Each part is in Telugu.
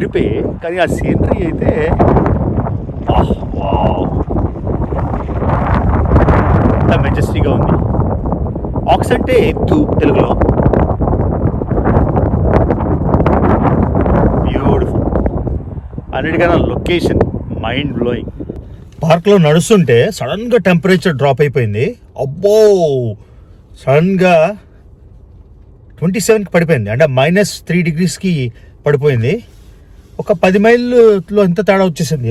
ఎరిపే, కానీ ఆ సీనరీ అయితే ఎంత మెజెస్టిక్గా ఉంది. ఆక్స్ అంటే ఎత్తు తెలుగులో. బ్యూటిఫుల్. అన్నిటికన్నా లొకేషన్ మైండ్ బ్లోయింగ్. పార్క్లో నడుస్తుంటే సడన్గా టెంపరేచర్ డ్రాప్ అయిపోయింది. అబ్బో, సడన్గా 27కి పడిపోయింది. అంటే -3 degreesకి పడిపోయింది. ఒక 10 మైల్లో ఎంత తేడా వచ్చేసింది.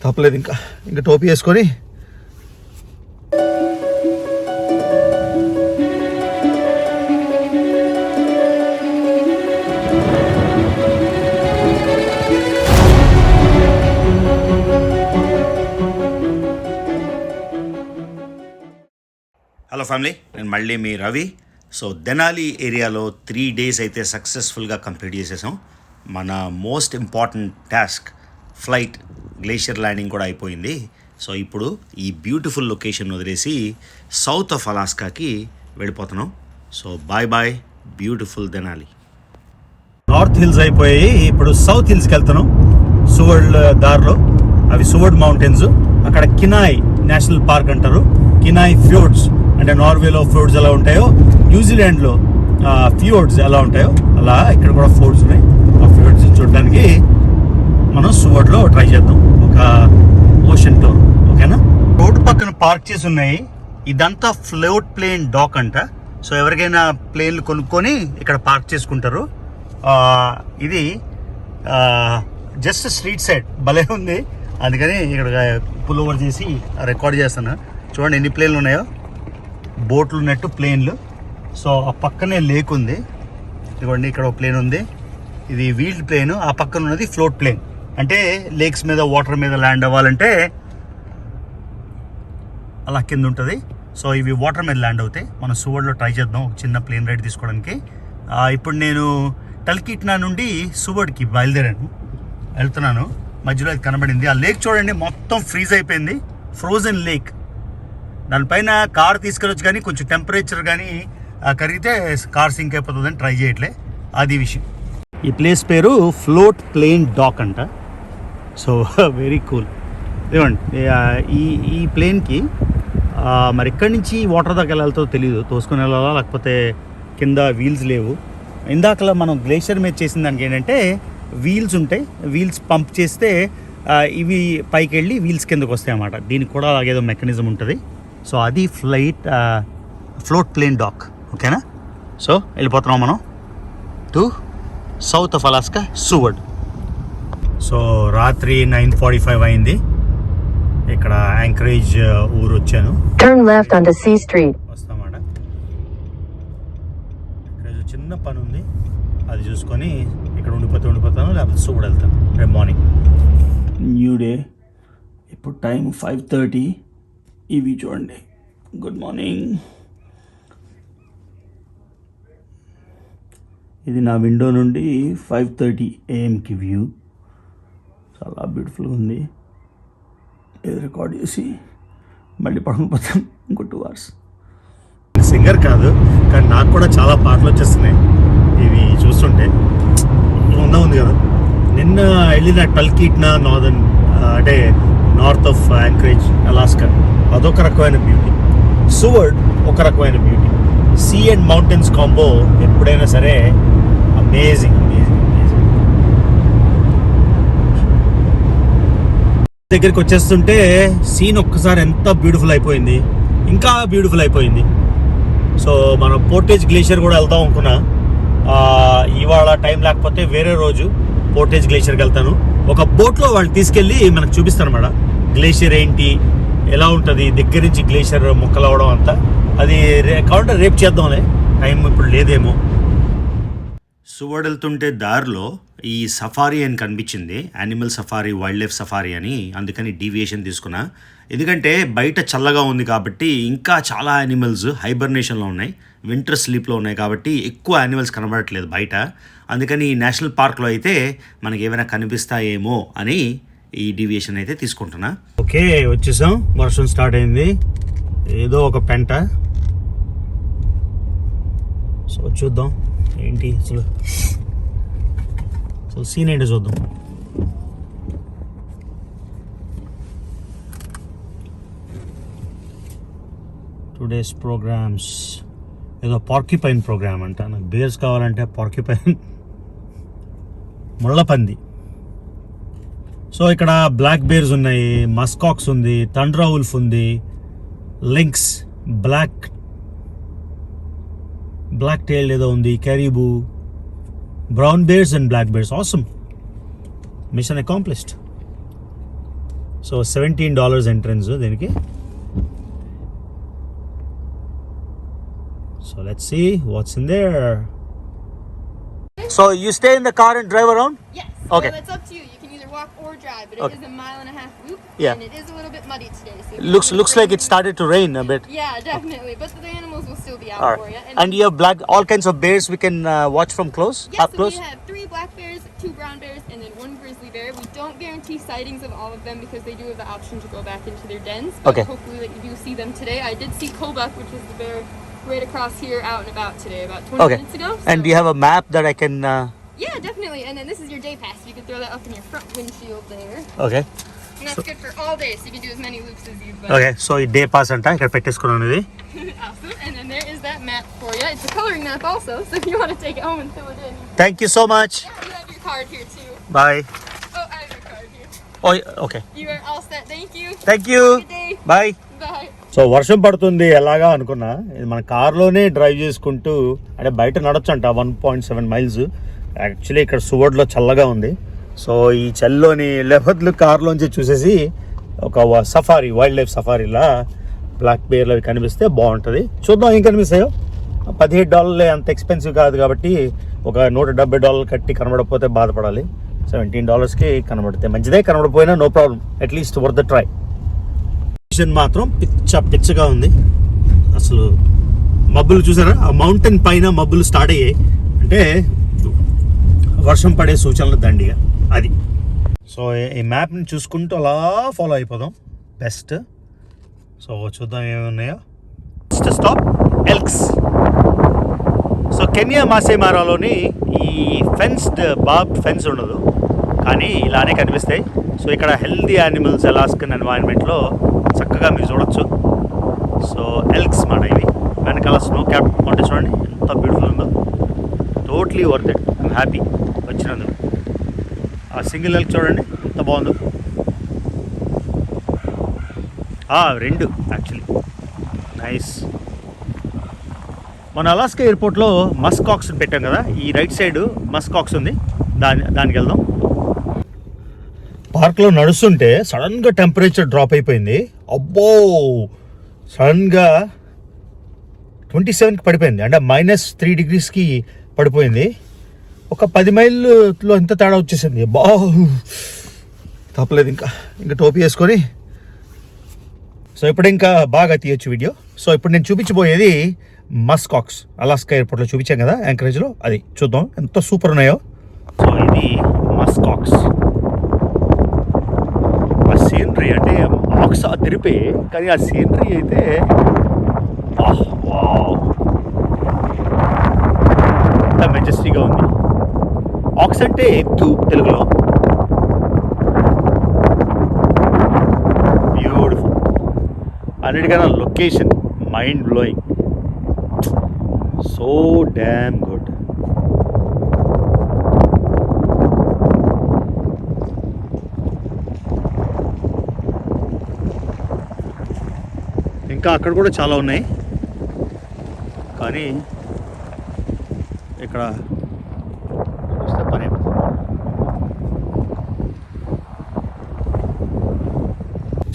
తప్పలేదు. ఇంకా టోపీ వేసుకొని హలో ఫ్యామిలీ, నేను మళ్ళీ మీ రవి. సో దెనాలి ఏరియాలో 3 days అయితే సక్సెస్ఫుల్గా కంప్లీట్ చేసేసాం. మన most important task flight glacier landing కూడా అయిపోయింది. సో ఇప్పుడు ఈ బ్యూటిఫుల్ లొకేషన్ వదిలేసి సౌత్ ఆఫ్ అలాస్కాకి వెళ్ళిపోతున్నాం. So bye bye beautiful Denali. North hills అయిపోయి ఇప్పుడు సౌత్ హిల్స్కి వెళ్తున్నాం. సువర్డ్ దారిలో అవి సువర్డ్ మౌంటైన్స్, అక్కడ కినాయ్ నేషనల్ పార్క్ అంటారు. కినాయ్ ఫ్యూర్డ్స్ అంటే నార్వేలో ఫ్యూర్డ్స్ ఎలా ఉంటాయో, న్యూజిలాండ్లో ఫ్యూర్డ్స్ ఎలా ఉంటాయో అలా ఇక్కడ కూడా ఫ్యూర్డ్స్ ఉన్నాయి. ఆ ఫ్యూర్డ్స్ చూడడానికి మనం సువర్డ్లో ట్రై చేద్దాం. ఒక ఓషన్ టూర్, ఓకేనా? రోడ్డు పక్కన పార్క్ చేసి ఉన్నాయి. ఇదంతా ఫ్లోట్ ప్లేన్ డాక్ అంట. సో ఎవరికైనా ప్లేన్లు కొనుక్కొని ఇక్కడ పార్క్ చేసుకుంటారు. ఇది జస్ట్ స్ట్రీట్ సైడ్ భలే ఉంది. అందుకని ఇక్కడ పుల్ ఓవర్ చేసి రికార్డ్ చేస్తాను. చూడండి ఎన్ని ప్లేన్లు ఉన్నాయో, బోట్లు ఉన్నట్టు ప్లేన్లు. సో ఆ పక్కనే లేక్ ఉంది. ఇదిగోండి ఇక్కడ ఒక ప్లేన్ ఉంది, ఇది వీల్డ్ ప్లేన్. ఆ పక్కన ఉన్నది ఫ్లోట్ ప్లేన్. అంటే లేక్స్ మీద వాటర్ మీద ల్యాండ్ అవ్వాలంటే అలా కింద ఉంటుంది. సో ఇవి వాటర్ మీద ల్యాండ్ అవుతాయి. మనం సువర్డ్లో ట్రై చేద్దాం ఒక చిన్న ప్లేన్ రైడ్ తీసుకోవడానికి. ఇప్పుడు నేను టల్కిట్నా నుండి సువర్డ్కి వెళ్తున్నాను. మధ్యలో అది కనబడింది. ఆ లేక్ చూడండి, మొత్తం ఫ్రీజ్ అయిపోయింది. Frozen lake. దానిపైన కార్ తీసుకెళ్ళొచ్చు, కానీ కొంచెం టెంపరేచర్ కానీ కరిగితే కార్ సింక్ అయిపోతుందని ట్రై చేయట్లే. అది విషయం. ఈ ప్లేస్ పేరు ఫ్లోట్ ప్లేన్ డాక్ అంట. So very cool. ఏమండి ఈ ప్లేన్కి మరి ఎక్కడి నుంచి వాటర్ దాకా వెళ్ళాలో తెలియదు. తోసుకొని వెళ్ళాలా లేకపోతే కింద వీల్స్ లేవు. ఇందాకలా మనం గ్లేషియర్ మీద చేసిన దానికి ఏంటంటే వీల్స్ ఉంటాయి. వీల్స్ పంప్ చేస్తే ఇవి పైకి వెళ్ళి వీల్స్ కిందకు వస్తాయి అన్నమాట. దీనికి కూడా అలాగేదో మెకానిజం ఉంటుంది. సో అది ఫ్లోట్ ప్లేన్ డాక్, ఓకేనా? సో వెళ్ళిపోతున్నాం మనం to south of Alaska, Seward. So రాత్రి 9:45 అయింది. ఇక్కడ యాంకరేజ్ ఊరు వచ్చాను. వస్తామాట. ఇక్కడ చిన్న పని ఉంది, అది చూసుకొని ఇక్కడ ఉండిపోతాను, లేకపోతే సువర్డ్ వెళ్తాను రేపు మార్నింగ్. New day. ఇప్పుడు టైం 5:30. ఇవి చూడండి. Good morning. ఇది నా విండో నుండి 5:30 AM వ్యూ. చాలా బ్యూటిఫుల్గా ఉంది. ఇది రికార్డ్ చేసి మళ్ళీ పడుకుపోతాం ఇంకో 2 hours. సింగర్ కాదు, కానీ నాకు కూడా చాలా పాటలు వచ్చేస్తున్నాయి ఇవి చూస్తుంటే. ఉంది కదా, నిన్న వెళ్ళిన టల్కిట్నా అంటే నార్త్ ఆఫ్ యాంకరేజ్ అలాస్కా, అదొక రకమైన బ్యూటీ. సువర్డ్ ఒక రకమైన beauty. Sea and mountains combo ఎప్పుడైనా సరే అమేజింగ్. దగ్గరికి వచ్చేస్తుంటే సీన్ ఒక్కసారి ఎంత బ్యూటిఫుల్ అయిపోయింది, ఇంకా బ్యూటిఫుల్ అయిపోయింది. సో మనం పోర్టేజ్ గ్లేషియర్ కూడా వెళ్దాం అనుకున్నా. ఇవాళ టైం లేకపోతే వేరే రోజు పోర్టేజ్ గ్లేషియర్కి వెళ్తాను. ఒక బోట్లో వాళ్ళు తీసుకెళ్ళి మనకు చూపిస్తారు అన్నమాట గ్లేషియర్ ఏంటి, ఎలా ఉంటుంది, దగ్గర నుంచి గ్లేషియర్ ముక్కలు అవడం అంతా. అది కావాలంటే రేపు చేద్దాంలే, టైం ఇప్పుడు లేదేమో. సువర్డ్ వెళ్తుంటే దారిలో ఈ సఫారీ అని కనిపించింది, animal safari, wild life safari అని. అందుకని డీవియేషన్ తీసుకున్నా. ఎందుకంటే బయట చల్లగా ఉంది కాబట్టి ఇంకా చాలా యానిమల్స్ హైబర్నేషన్లో ఉన్నాయి, వింటర్ స్లీప్లో ఉన్నాయి కాబట్టి ఎక్కువ యానిమల్స్ కనబడట్లేదు బయట. అందుకని ఈ నేషనల్ పార్క్లో అయితే మనకి ఏమైనా కనిపిస్తాయేమో అని ఈ డీవియేషన్ అయితే తీసుకుంటున్నా. ఓకే, వచ్చేసాం. వర్షం స్టార్ట్ అయింది, ఏదో ఒక పెంట. సో చూద్దాం ఏంటి అసలు. సో సీన్ ఏంటో చూద్దాం. టుడేస్ ప్రోగ్రామ్స్ ఏదో పార్కిపైన్ ప్రోగ్రామ్ అంట. నాకు బేర్స్ కావాలంటే పార్కిపైన్ ముళ్ళపంది. సో ఇక్కడ బ్లాక్ బేర్స్ ఉన్నాయి, మస్కాక్స్ ఉంది, థండర్ వుల్ఫ్ ఉంది, లింక్స్, బ్లాక్ టైల్ ఏదో ఉంది, caribou, brown bears and black bears. Awesome, mission accomplished. So $17 entrance దీనికి. So let's see what's in there. So you stay in the car and drive around? Yes. Okay. Well, it's up to you. You can either walk or drive, but Okay. it is a 1.5 mile loop. Yeah. And it is a little bit muddy today. So Looks like it started to rain a bit. Yeah, definitely. But the animals will still be out All for you. right. And you have all kinds of bears we can watch from close? Yes, Up so close? we have 3 black bears, 2 brown bears, and then 1 grizzly bear. We don't guarantee sightings of all of them because they do have the option to go back into their dens. But Okay. hopefully that you do see them today. I did see Kobuk, which is the bear right across here out and about today, about 20 Okay. minutes ago. And do you have a map that I can... Yeah, definitely. And then this is your day pass. You can throw that up in your front windshield there. Okay. And that's good for all day, so you can do as many loops as you'd like. Okay. So ఈ డే పాస్ అంట ఇక్కడ పెట్టేసుకున్నాను ఇది. Awesome. And then there is that map for you. It's a coloring map also, so if you want to take it home and fill it in. Thank you so much. Yeah, you have your card here too. Bye. Oh, I have your card here. Oh, okay. You are all set. Thank you. Thank you. Good day. Bye. Bye. So వర్షం పడుతుంది ఎలాగా అనుకున్నా, ఇది మన కార్లోనే డ్రైవ్ చేసుకుంటూ, అంటే బయట నడొచ్చు అంట 1.7 మైల్స్. యాక్చువల్లీ ఇక్కడ సువర్డ్లో చల్లగా ఉంది. సో ఈ చల్లోని లెఫర్లు కార్లోంచి చూసేసి ఒక సఫారీ, వైల్డ్ లైఫ్ సఫారీలా బ్లాక్ బేర్లు అవి కనిపిస్తే బాగుంటుంది. చూద్దాం ఏం కనిపిస్తాయో. $17 అంత ఎక్స్పెన్సివ్ కాదు కాబట్టి ఒక $170 కట్టి కనబడకపోతే బాధపడాలి. $17కి కనబడితే మంచిదే, కనబడిపోయినా no problem, at least worth the try. మాత్రం పిచ్చగా ఉంది అసలు. మబ్బులు చూసారా, ఆ మౌంటైన్ పైన మబ్బులు స్టార్ట్ అయ్యాయి అంటే వర్షం పడే సూచనలు దండిగా అది. సో ఈ మ్యాప్ని చూసుకుంటూ అలా ఫాలో అయిపోదాం బెస్ట్. సో చూద్దాం ఏమున్నాయో. First stop elks. So Kenya మాసేమారాలోని ఈ ఫెన్స్డ్ బార్బ్డ్ ఫెన్స్ ఉండదు, కానీ ఇలానే కనిపిస్తాయి. సో ఇక్కడ హెల్దీ యానిమల్స్ అలాస్కన్ ఎన్వైరన్మెంట్లో చక్కగా మీరు చూడొచ్చు. సో ఎల్క్స్ మాట ఇవి. వెనకాల స్నో క్యాప్ మౌంటైన్ చూడండి ఎంత బ్యూటిఫుల్ ఉందో. Totally worth it. I'm happy వచ్చినందుకు. ఆ సింగిల్ ఎల్క్ చూడండి ఎంత బాగుందో. 2 యాక్చువల్లీ నైస్. మన అలాస్కా ఎయిర్పోర్ట్లో మస్కాక్స్ పెట్టాం కదా, ఈ రైట్ సైడ్ మస్కాక్స్ ఉంది, దానికి వెళ్దాం. పార్క్లో నడుస్తుంటే సడన్గా టెంపరేచర్ డ్రాప్ అయిపోయింది. అబ్బో, సడన్గా 27కి పడిపోయింది, అంటే -3 degreesకి పడిపోయింది. ఒక 10 మైల్లో ఎంత తేడా వచ్చేసింది. తప్పలేదు, ఇంకా టోపీ వేసుకొని. సో ఇప్పుడు ఇంకా బాగా తీయొచ్చు వీడియో. సో ఇప్పుడు నేను చూపించబోయేది మస్కాక్స్. అలాస్కా ఎయిర్పోర్ట్లో చూపించాం కదా యాంకరేజ్లో, అది చూద్దాం ఎంత సూపర్ ఉన్నాయో. సో ఇది మస్కాక్స్. ఆ సీనరీ అంటే ఆక్స్ తెరిపే, కానీ ఆ సీనరీ అయితే ఎంత మెజెస్టిక్గా ఉంది. ఆక్స్ అంటే ఎత్తు తెలుగులో. బ్యూటిఫుల్. అన్నిటికన్నా location mind blowing. So damn good. ఇంకా అక్కడ కూడా చాలా ఉన్నాయి, కానీ ఇక్కడ చూస్తే పని.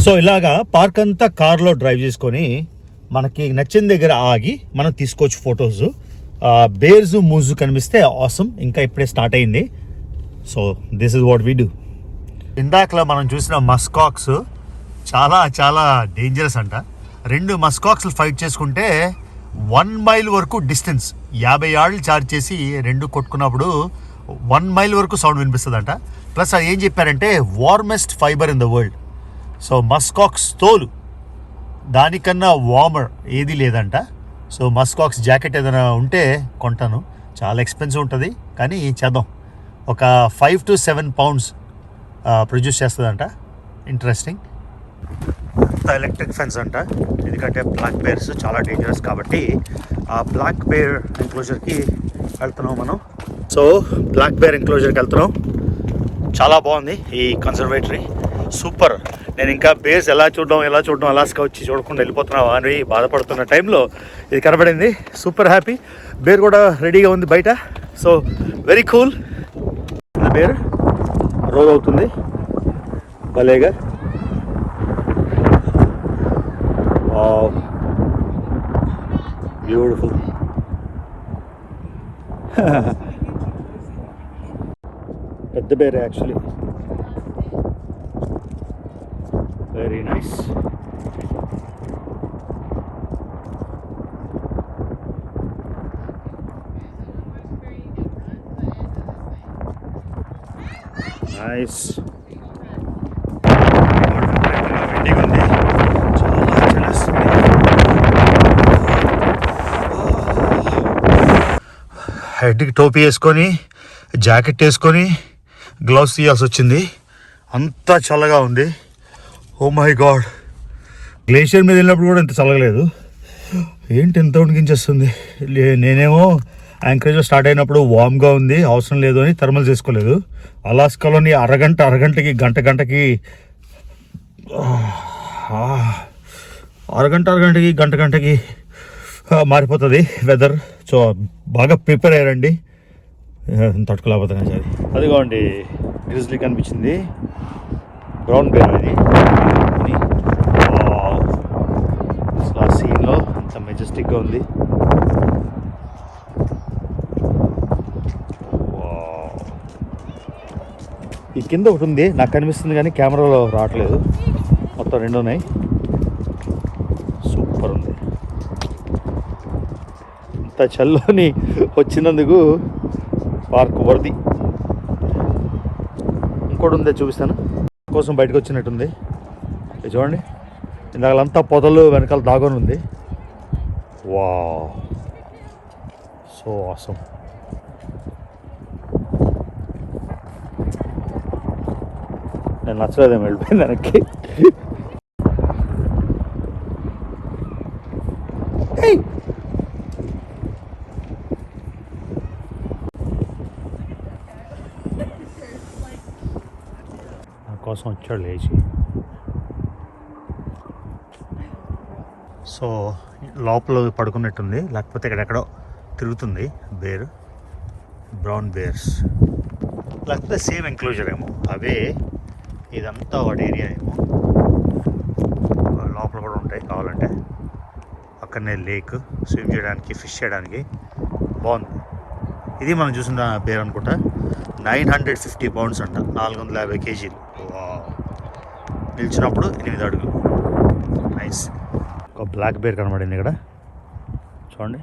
సో ఇలాగా పార్క్ అంతా కార్లో డ్రైవ్ చేసుకొని మనకి నచ్చిన దగ్గర ఆగి మనం తీసుకోవచ్చు ఫొటోస్. బేర్స్ మూజ్ కనిపిస్తే ఆసమ్. ఇంకా ఇప్పుడే స్టార్ట్ అయింది. So this is what we do. ఇందాకలా మనం చూసిన మస్కాక్స్ చాలా చాలా డేంజరస్ అంట. 2 మస్కాక్స్లు ఫైట్ చేసుకుంటే 1 మైల్ వరకు డిస్టెన్స్, 50 యార్డ్లు చార్జ్ చేసి 2 కొట్టుకున్నప్పుడు 1 మైల్ వరకు సౌండ్ వినిపిస్తుంది అంట. ప్లస్ అది ఏం చెప్పారంటే warmest fibre in the world. So muskox తోలు దానికన్నా వార్మర్ ఏది లేదంట. సో మస్కాక్స్ జాకెట్ ఏదైనా ఉంటే కొంటాను, చాలా ఎక్స్పెన్సివ్ ఉంటుంది, కానీ చేద్దాం. ఒక 5 to 7 pounds ప్రొడ్యూస్ చేస్తుందంట. ఇంట్రెస్టింగ్. ఎలక్ట్రిక్ ఫెన్స్ అంట, ఎందుకంటే బ్లాక్ బేర్స్ చాలా డేంజరస్ కాబట్టి ఆ బ్లాక్ బేర్ ఎంక్లోజర్కి వెళ్తున్నాం మనం. సో బ్లాక్ బేర్ ఎంక్లోజర్కి వెళ్తున్నాం. చాలా బాగుంది ఈ కన్జర్వేటరీ, సూపర్. నేను ఇంకా బేర్స్ ఎలా చూడడం అలాస్కా వచ్చి చూడకుండా వెళ్ళిపోతున్నావా అని బాధపడుతున్న టైంలో ఇది కనబడింది. Super happy. బేర్ కూడా రెడీగా ఉంది బయట. So very cool. Bear roll అవుతుంది భలేగా. బ్యూటిఫుల్. పెద్ద bear actually. Very nice. Nice. వెండిగా ఉంది, చాలా చలేస్తుంది. హెడ్కి టోపీ వేసుకొని జాకెట్ వేసుకొని గ్లౌస్ తీయాల్సి వచ్చింది, అంతా చల్లగా ఉంది. Oh my God. గ్లేషియర్ మీద వెళ్ళినప్పుడు కూడా ఇంత చల్లగలేదు. ఏంటి ఎంత ఉడికించేస్తుంది. నేనేమో యాంకరేజ్లో స్టార్ట్ అయినప్పుడు వామ్గా ఉంది, అవసరం లేదు అని థర్మల్ చేసుకోలేదు. అలాస్కాలోని అరగంటకి గంటకి మారిపోతుంది వెదర్. సో బాగా ప్రిపేర్ అయ్యారండి, తట్టుకోలేకపోతున్నాను సార్. అదిగోండి గ్రిజ్లీ కనిపించింది, బ్రౌన్ బేర్ అది. ఆ సీన్లో అంత మెజెస్టిక్గా ఉంది. ఈ కింద ఒకటి ఉంది నాకు కనిపిస్తుంది కానీ కెమెరాలో రావట్లేదు. మొత్తం 2 ఉన్నాయి. సూపర్ ఉంది. ఇంత చల్లని వచ్చినందుకు పార్క్ వర్ది. ఇంకోటి ఉందే చూపిస్తాను కోసం బయటకు వచ్చినట్టుంది. ఇది చూడండి, ఇందాకలంతా పొదలు వెనకాల దాగొని ఉంది. వా, సో ఆసమ్. నేను నచ్చలేదేమో, వెళ్ళిపోయింది వెనక్కి. నా కోసం వచ్చాడు లేచి. సో లోపల పడుకున్నట్టుంది, లేకపోతే ఇక్కడెక్కడో తిరుగుతుంది బేర్. బ్రౌన్ బేర్స్ లేకపోతే సేమ్ ఎంక్లోజర్ ఏమో, అవే. ఇదంతా వాటి ఏరియా ఏమో. లోపల కూడా ఉంటాయి కావాలంటే. పక్కనే లేక్, స్విమ్ చేయడానికి, ఫిష్ చేయడానికి బాగుంది. ఇది మనం చూసిన బేర్ అనుకుంటా. 950 pounds అంట, 450 kgs. నిలిచినప్పుడు 8 అడుగులు. నైస్. ఒక బ్లాక్ బేర్ కనబడింది ఇక్కడ చూడండి.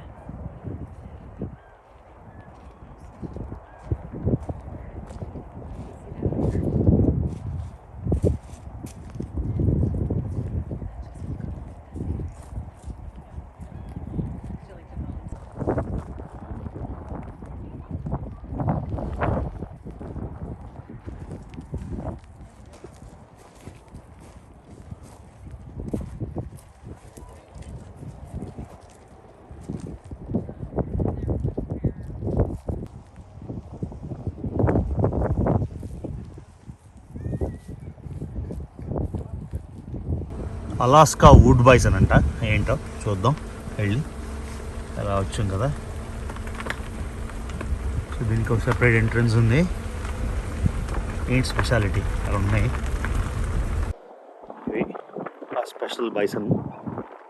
అలాస్కా వుడ్ బైసన్ అంట, ఏంటో చూద్దాం వెళ్ళి. ఎలా వచ్చాం కదా. సో దీనికి ఒక సెపరేట్ ఎంట్రన్స్ ఉంది. ఏంటి స్పెషాలిటీ అలా ఉన్నాయి. ఇవి ఆ స్పెషల్ బైసన్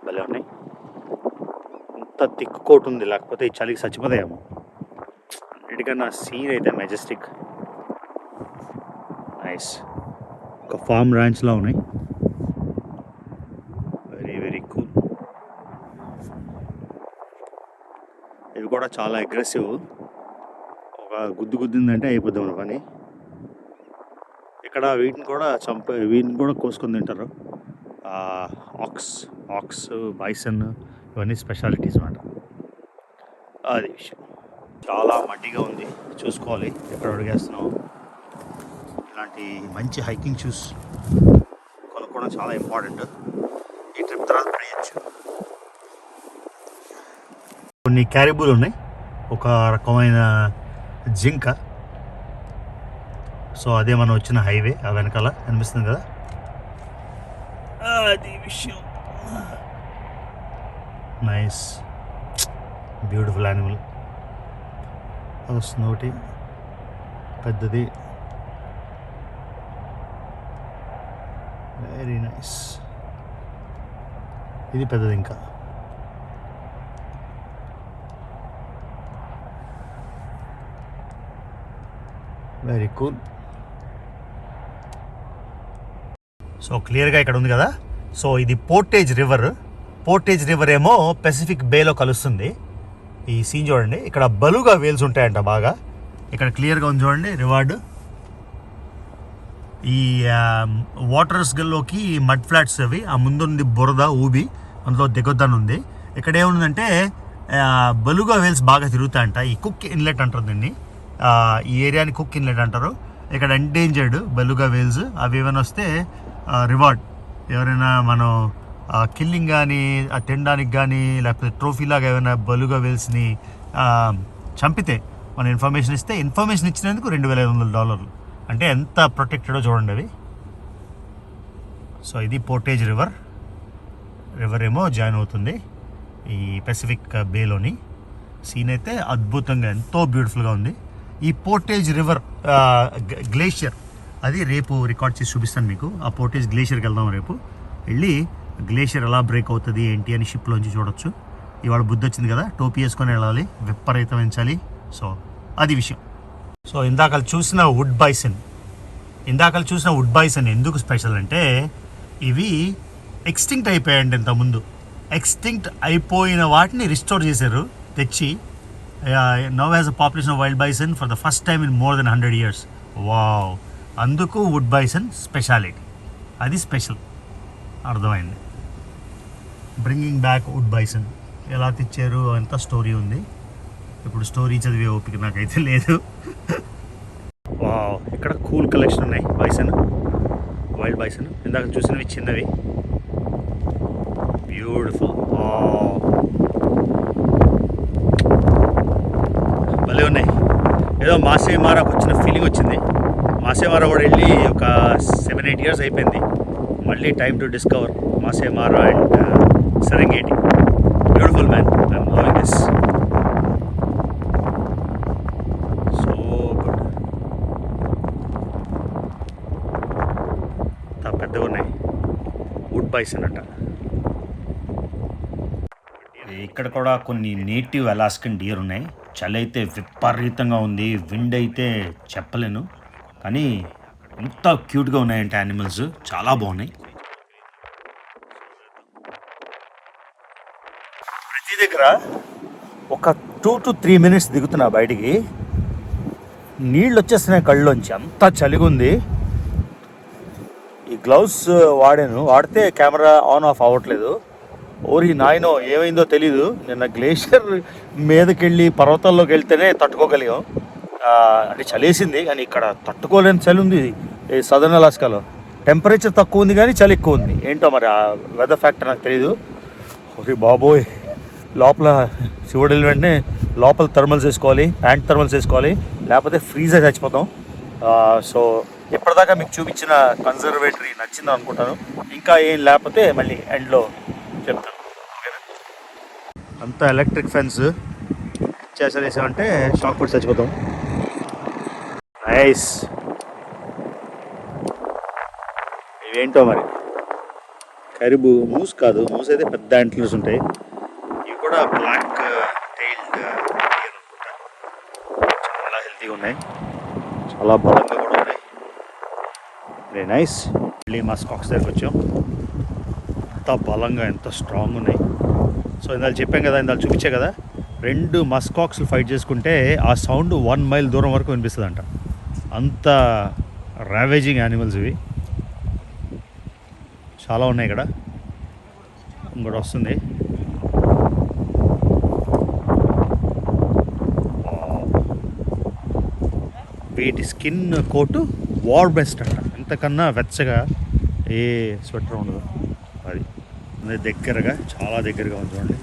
భలే ఉన్నాయి. ఇంత థిక్ కోట్ ఉంది, లేకపోతే ఈ చలికి చచ్చిపోతాయేమో. అన్నిటికన్నా సీన్ అయితే మెజెస్టిక్. నైస్. ఒక ఫార్మ్ ర్యాంచ్లా ఉన్నాయి. ఇవి కూడా చాలా అగ్రెసివ్. ఒక గుద్దిందంటే అయిపోద్ది మన పని. ఇక్కడ వీటిని కూడా కోసుకొని తింటారు. ఆక్స్, బైసన్, ఇవన్నీ స్పెషాలిటీస్ అన్నమాట. అది విషయం. చాలా మట్టిగా ఉంది, చూసుకోవాలి ఎక్కడ అడిగేస్తున్నాం. ఇలాంటి మంచి హైకింగ్ షూస్ కొనుక్కోవడం చాలా ఇంపార్టెంట్. ఈ ట్రిప్ తర్వాత పడేయచ్చు. కొన్ని క్యారిబూలు ఉన్నాయి, ఒక రకమైన జింక. సో అదే మనం వచ్చిన హైవే, ఆ వెనకాల కనిపిస్తుంది కదా, అది విషయం. Nice, beautiful animal. వస్తుంది ఒకటి పెద్దది, వెరీ నైస్. ఇది పెద్దది ఇంకా. Very cool. సో క్లియర్గా ఇక్కడ ఉంది కదా. సో ఇది పోర్టేజ్ రివర్. పోర్టేజ్ రివర్ ఏమో పెసిఫిక్ బేలో కలుస్తుంది. ఈ సీన్ చూడండి, ఇక్కడ బలుగా వేల్స్ ఉంటాయంట బాగా. ఇక్కడ క్లియర్గా ఉంది చూడండి రివార్డు. ఈ వాటర్స్ గల్లోకి మడ్ ఫ్లాట్స్ అవి, ఆ ముందుంది బురద ఊబి, అందులో దిగొద్దని ఉంది. ఇక్కడ ఏముందంటే బలుగా వేల్స్ బాగా తిరుగుతాయంట. ఈ కుక్ ఇన్లెట్ అంటారు దీన్ని, ఈ ఏరియాని కుక్ ఇన్లెట్ అంటారు. ఇక్కడ ఎండేంజర్డ్ బలుగా వేల్స్, అవి ఏమైనా వస్తే రివార్డ్. ఎవరైనా మనం కిల్లింగ్ కానీ తినడానికి కానీ లేకపోతే ట్రోఫీలాగా ఏమైనా బలుగా వేల్స్ని చంపితే మన ఇన్ఫర్మేషన్ ఇస్తే, ఇన్ఫర్మేషన్ ఇచ్చినందుకు $2,500. అంటే ఎంత ప్రొటెక్టెడో చూడండి అవి. సో ఇది పోర్టేజ్ రివర్. రివర్ ఏమో జాయిన్ అవుతుంది ఈ పెసిఫిక్ బేలోని. సీన్ అయితే అద్భుతంగా ఎంతో బ్యూటిఫుల్గా ఉంది. ఈ పోర్టేజ్ రివర్ గ్లేషియర్ అది రేపు రికార్డ్ చేసి చూపిస్తాను మీకు. ఆ పోర్టేజ్ గ్లేషియర్కి వెళ్దాం రేపు. వెళ్ళి గ్లేషియర్ ఎలా బ్రేక్ అవుతుంది ఏంటి అని షిప్లోంచి చూడొచ్చు. ఇవాళ బుద్ధి వచ్చింది కదా, టోపీ వేసుకొని వెళ్ళాలి, విపరీతమించాలి. సో అది విషయం. సో ఇందాక చూసిన వుడ్ బైసన్ ఎందుకు స్పెషల్ అంటే, ఇవి ఎక్స్టింక్ట్ అయిపోయాయండి ఇంతకుముందు. ఎక్స్టింక్ట్ అయిపోయిన వాటిని రిస్టోర్ చేశారు తెచ్చి. Now has a population of wild bison for the first time in more than 100 years. Wow, అందుకు వుడ్ బైసన్ స్పెషాలిటీ, అది స్పెషల్. అర్థమైంది. బ్రింగింగ్ బ్యాక్ వుడ్ బైసన్ ఎలా తెచ్చారు అంత స్టోరీ ఉంది. ఇప్పుడు స్టోరీ చదివే ఓపిక నాకైతే లేదు. వావ్, ఇక్కడ కూల్ కలెక్షన్ ఉన్నాయి బైసన్, వైల్డ్ బైసన్. ఇందాక చూసినవి చిన్నవి, బ్యూటిఫుల్. భలే ఉన్నాయి. ఏదో మాసే మారాకు వచ్చిన ఫీలింగ్ వచ్చింది. మాసే మారా కూడా వెళ్ళి ఒక 7-8 years అయిపోయింది. మళ్ళీ time to discover Masai Mara and Serengeti. Beautiful man, I'm loving this. So good. పెద్దగా ఉన్నాయి వుడ్ బైసన్ అంట. ఇక్కడ కూడా కొన్ని నేటివ్ అలాస్కన్ డియర్ ఉన్నాయి. చలి అయితే విపరీతంగా ఉంది, విండ్ అయితే చెప్పలేను, కానీ ఎంత క్యూట్గా ఉన్నాయంటే యానిమల్స్, చాలా బాగున్నాయి. ప్రతి దగ్గర ఒక 2 to 3 minutes దిగుతున్నా బయటికి, నీళ్ళు వచ్చేస్తున్నాయి కళ్ళలోంచి, అంతా చలిగా ఉంది. ఈ గ్లౌస్ వాడితే కెమెరా ఆన్ ఆఫ్ అవ్వట్లేదు. ఓరి నాయనో, ఏమైందో తెలీదు. నిన్న గ్లేషియర్ మీదకి వెళ్ళి పర్వతాల్లోకి వెళ్తేనే తట్టుకోగలిగాం. అంటే చలేసింది, కానీ ఇక్కడ తట్టుకోలేని చలి ఉంది. ఈ సదర్న్ అలాస్కాలో టెంపరేచర్ తక్కువ ఉంది కానీ చలి ఎక్కువ ఉంది. ఏంటో మరి ఆ వెదర్ ఫ్యాక్టర్ నాకు తెలీదు. ఓకే బాబోయ్, లోపల శివుడు వెంటనే లోపల థర్మల్స్ వేసుకోవాలి, ప్యాంట్ థర్మల్స్ వేసుకోవాలి, లేకపోతే ఫ్రీజ్ అయి చచ్చిపోతాం. సో ఎప్పటిదాకా మీకు చూపించిన కన్జర్వేటరీ నచ్చిందని అనుకుంటాను. ఇంకా ఏం లేకపోతే మళ్ళీ ఎండ్లో చెప్తాను. అంతా ఎలక్ట్రిక్ ఫెన్స్ చేసామంటే షాక్ కొట్టి చచ్చిపోతాం. నైస్. ఇవేంటో మరి కరిబు, మూస్ కాదు, మూస్ అయితే పెద్ద యాంట్లర్స్ ఉంటాయి. ఇవి కూడా బ్లాక్ టైల్డ్ అనుకుంటా. చాలా హెల్తీగా ఉన్నాయి, చాలా బలంగా కూడా ఉన్నాయి. Very nice. మళ్ళీ మస్కాక్స్ దగ్గరికి వచ్చాం. ఎంత బలంగా, ఎంత స్ట్రాంగ్ ఉన్నాయి. సో ఇందాక చెప్పాం కదా, ఇందాక చూపించే కదా, 2 మస్కాక్స్లు ఫైట్ చేసుకుంటే ఆ సౌండ్ 1 mile దూరం వరకు వినిపిస్తుంది అంట. అంత రావేజింగ్ యానిమల్స్ ఇవి. చాలా ఉన్నాయి ఇక్కడ. ఇంకోటి వస్తుంది. వీటి స్కిన్ కోటు వార్ బెస్ట్ అంట, ఇంతకన్నా వెచ్చగా ఏ స్వెటర్ ఉండదు. అది దగ్గరగా, చాలా దగ్గరగా ఉంది చూడండి.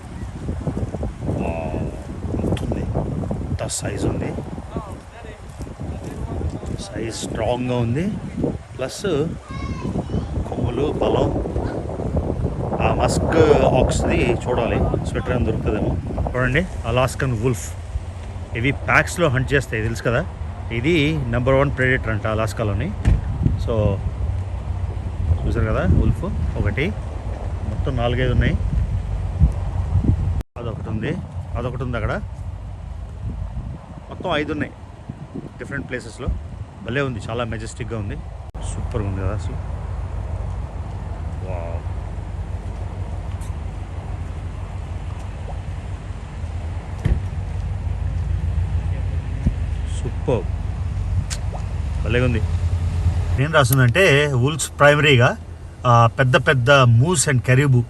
ఉంటుంది, అంత సైజ్ ఉంది, సైజ్ స్ట్రాంగ్గా ఉంది. ప్లస్ కొమ్ములు బలం. ఆ మస్క్ ఆక్స్ది చూడాలి, స్వెటర్ అని దొరుకుతుందేమో. చూడండి, అలాస్కన్ వుల్ఫ్. ఇవి ప్యాక్స్లో హంట్ చేస్తాయి, తెలుసు కదా. ఇది నెంబర్ 1 ప్రెడేటర్ అంట అలాస్కాలోని. సో చూసారు కదా, వుల్ఫ్ ఒకటి, మొత్తం 4-5 ఉన్నాయి. అదొకటి ఉంది అక్కడ, మొత్తం 5 ఉన్నాయి డిఫరెంట్ ప్లేసెస్లో. భలే ఉంది, చాలా మెజెస్టిక్గా ఉంది, సూపర్గా ఉంది కదా అసలు. వావ్, సూపర్, భలేగా ఉంది. ఏం రాస్తుందంటే వుల్ఫ్స్ ప్రైమరీగా పెద్ద పెద్ద మూస్ అండ్ కెరీబు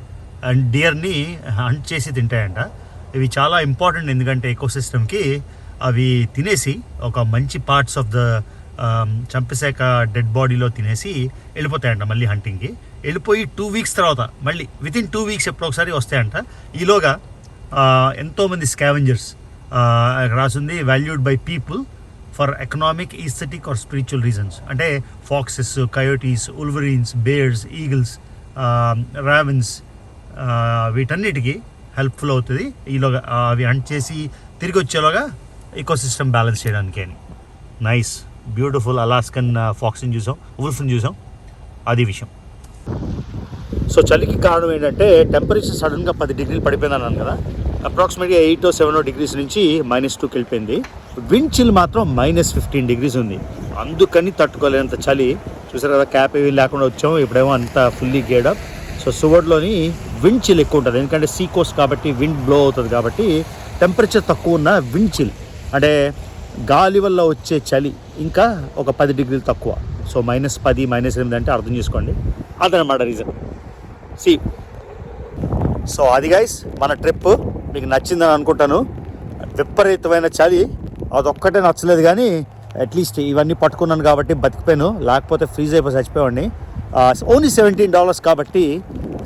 అండ్ డియర్ని హంట్ చేసి తింటాయంట. ఇవి చాలా ఇంపార్టెంట్, ఎందుకంటే ఎకోసిస్టమ్కి అవి తినేసి ఒక మంచి పార్ట్స్ ఆఫ్ ద చంపేశాక డెడ్ బాడీలో తినేసి వెళ్ళిపోతాయంట మళ్ళీ హంటింగ్కి. వెళ్ళిపోయి 2 వీక్స్ తర్వాత మళ్ళీ వితిన్ 2 వీక్స్ ఎప్పుడో ఒకసారి వస్తాయంట. ఈలోగా ఎంతోమంది స్కావెంజర్స్ రాసింది valued by people for economic, aesthetic or spiritual reasons. అంటే foxes, coyotes, wolverines, bears, eagles, ravens, వీటన్నిటికీ హెల్ప్ఫుల్ అవుతుంది ఈలోగా అవి హంట్ చేసి తిరిగి వచ్చేలోగా ఈకోసిస్టమ్ బ్యాలెన్స్ చేయడానికి అని. నైస్, బ్యూటిఫుల్ అలాస్కన్ ఫాక్స్ని చూసాం, వుల్ఫ్ని చూసాం, అది విషయం. సో చలికి కారణం ఏంటంటే టెంపరేచర్ సడన్గా 10 డిగ్రీలు పడిపోయింది అన్నాను కదా. అప్రాక్సిమేట్గా 8-7 డిగ్రీస్ నుంచి -2కి వెళ్ళిపోయింది. విండ్ చిల్ మాత్రం -15 డిగ్రీస్ ఉంది. అందుకని తట్టుకోలేనంత చలి. చూసారు కదా, క్యాప్ ఏవి లేకుండా వచ్చాము, ఇప్పుడేమో అంతా ఫుల్లీ గేడప్. సో సువర్డ్లోని విండ్ చిల్ ఎక్కువ ఉంటుంది, ఎందుకంటే సీ కోస్ట్ కాబట్టి విండ్ బ్లో అవుతుంది కాబట్టి. టెంపరేచర్ తక్కువ ఉన్న విండ్ చిల్ అంటే గాలి వల్ల వచ్చే చలి ఇంకా ఒక 10 డిగ్రీలు తక్కువ. సో -10, -8 అంటే అర్థం చేసుకోండి, అదనమాట రీజన్. సి సో అది గైస్ మన ట్రిప్ మీకు నచ్చిందని అనుకుంటాను. విపరీతమైన చలి అదొక్కటే నచ్చలేదు, కానీ అట్లీస్ట్ ఇవన్నీ పట్టుకున్నాను కాబట్టి బతికిపోయాను, లేకపోతే ఫ్రీజ్ అయిపోయి చచ్చిపోయాడిని. ఓన్లీ $17 కాబట్టి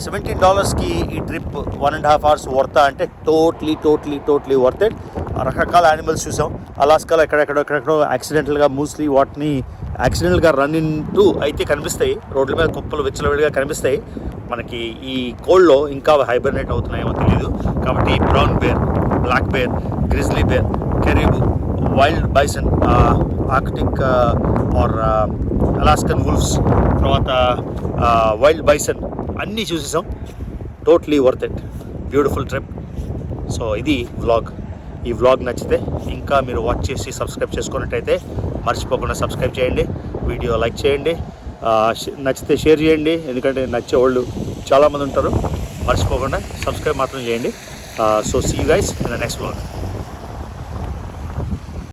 $17కి ఈ ట్రిప్ 1.5 hours వర్తా అంటే టోటలీ వర్త్ ఇట్. రకరకాల యానిమల్స్ చూసాం అలాస్కాలో, ఎక్కడెక్కడో యాక్సిడెంటల్గా మూస్లీ వాటిని యాక్సిడెంటల్గా రన్ ఇంటూ అయితే కనిపిస్తాయి, రోడ్ల మీద కుప్పలు విచ్చలవిడిగా కనిపిస్తాయి. మనకి ఈ కోల్డ్లో ఇంకా హైబర్నేట్ అవుతున్నాయేమో తెలియదు. కాబట్టి brown bear, black bear, grizzly bear, caribou, wild bison, arctic or Alaskan wolves, తర్వాత వైల్డ్ బైసన్ అన్నీ చూసేసాం. Totally worth it, beautiful trip. So ఇది వ్లాగ్. ఈ వ్లాగ్ నచ్చితే ఇంకా మీరు వాచ్ చేసి సబ్స్క్రైబ్ చేసుకున్నట్టయితే మర్చిపోకుండా సబ్స్క్రైబ్ చేయండి, వీడియో లైక్ చేయండి, నచ్చితే షేర్ చేయండి, ఎందుకంటే నచ్చే వాళ్ళు చాలామంది ఉంటారు. మర్చిపోకుండా సబ్స్క్రైబ్ మాత్రం చేయండి. So see you guys in the next vlog.